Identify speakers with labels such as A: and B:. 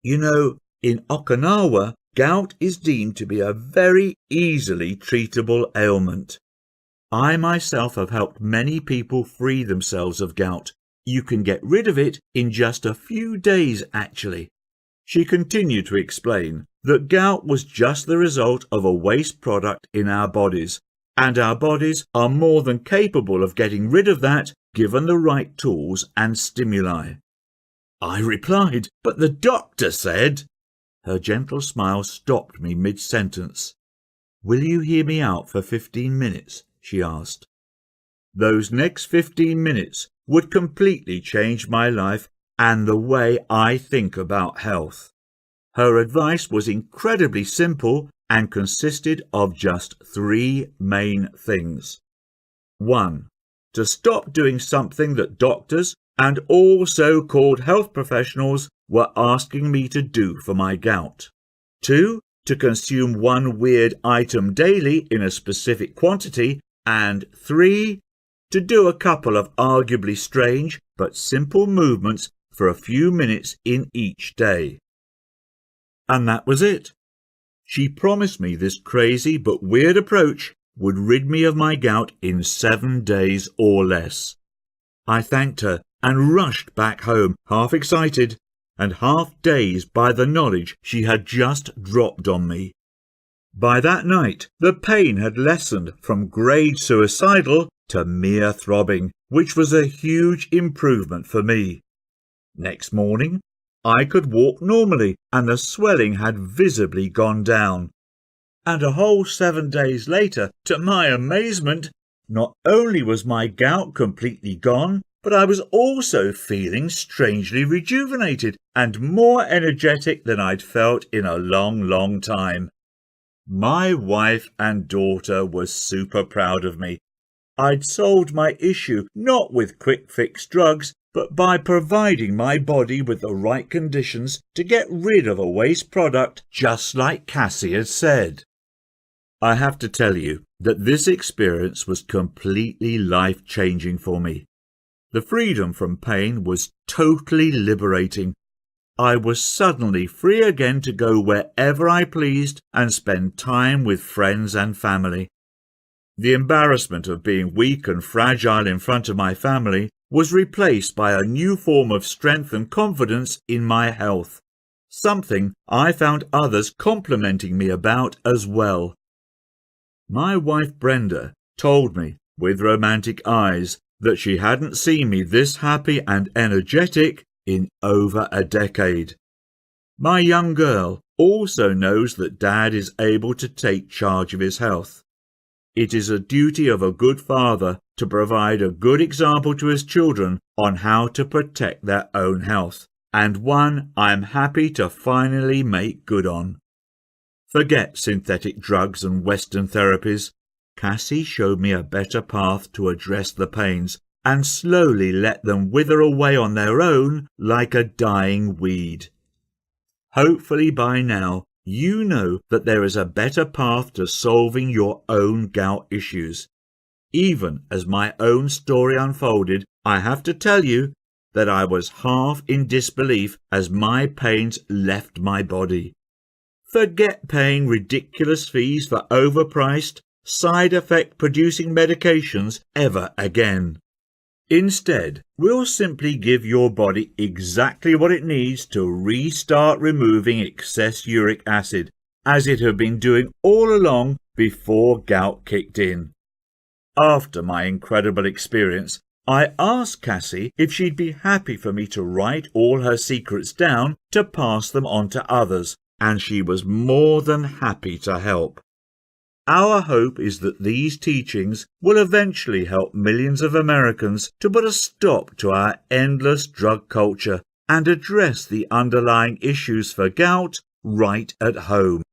A: You know, in Okinawa, gout is deemed to be a very easily treatable ailment. I myself have helped many people free themselves of gout. You can get rid of it in just a few days, actually. She continued to explain that gout was just the result of a waste product in our bodies, and our bodies are more than capable of getting rid of that given the right tools and stimuli. I replied, "But the doctor said—" Her gentle smile stopped me mid-sentence. "Will you hear me out for 15 minutes?" she asked. Those next 15 minutes would completely change my life and the way I think about health. Her advice was incredibly simple and consisted of just 3 main things. 1. To stop doing something that doctors and all so-called health professionals were asking me to do for my gout. 2. To consume one weird item daily in a specific quantity. And 3. To do a couple of arguably strange but simple movements for a few minutes in each day. And that was it. She promised me this crazy but weird approach would rid me of my gout in 7 days or less. I thanked her and rushed back home, half excited and half dazed by the knowledge she had just dropped on me. By that night, the pain had lessened from grade suicidal to mere throbbing, which was a huge improvement for me. Next morning, I could walk normally and the swelling had visibly gone down. And a whole 7 days later, to my amazement, not only was my gout completely gone, but I was also feeling strangely rejuvenated and more energetic than I'd felt in a long time. My wife and daughter were super proud of me. I'd solved my issue not with quick-fix drugs, but by providing my body with the right conditions to get rid of a waste product, just like Cassie had said. I have to tell you that this experience was completely life-changing for me. The freedom from pain was totally liberating. I was suddenly free again to go wherever I pleased and spend time with friends and family. The embarrassment of being weak and fragile in front of my family was replaced by a new form of strength and confidence in my health, something I found others complimenting me about as well. My wife Brenda told me, with romantic eyes, that she hadn't seen me this happy and energetic in over a decade. My young girl also knows that Dad is able to take charge of his health. It is a duty of a good father to provide a good example to his children on how to protect their own health, and one I am happy to finally make good on. Forget synthetic drugs and Western therapies. Cassie showed me a better path to address the pains and slowly let them wither away on their own like a dying weed. Hopefully by now you know that there is a better path to solving your own gout issues. Even as my own story unfolded, I have to tell you that I was half in disbelief as my pains left my body. Forget paying ridiculous fees for overpriced, side effect producing medications ever again. Instead, we'll simply give your body exactly what it needs to restart removing excess uric acid, as it had been doing all along before gout kicked in. After my incredible experience, I asked Cassie if she'd be happy for me to write all her secrets down to pass them on to others, and she was more than happy to help. Our hope is that these teachings will eventually help millions of Americans to put a stop to our endless drug culture and address the underlying issues for gout right at home.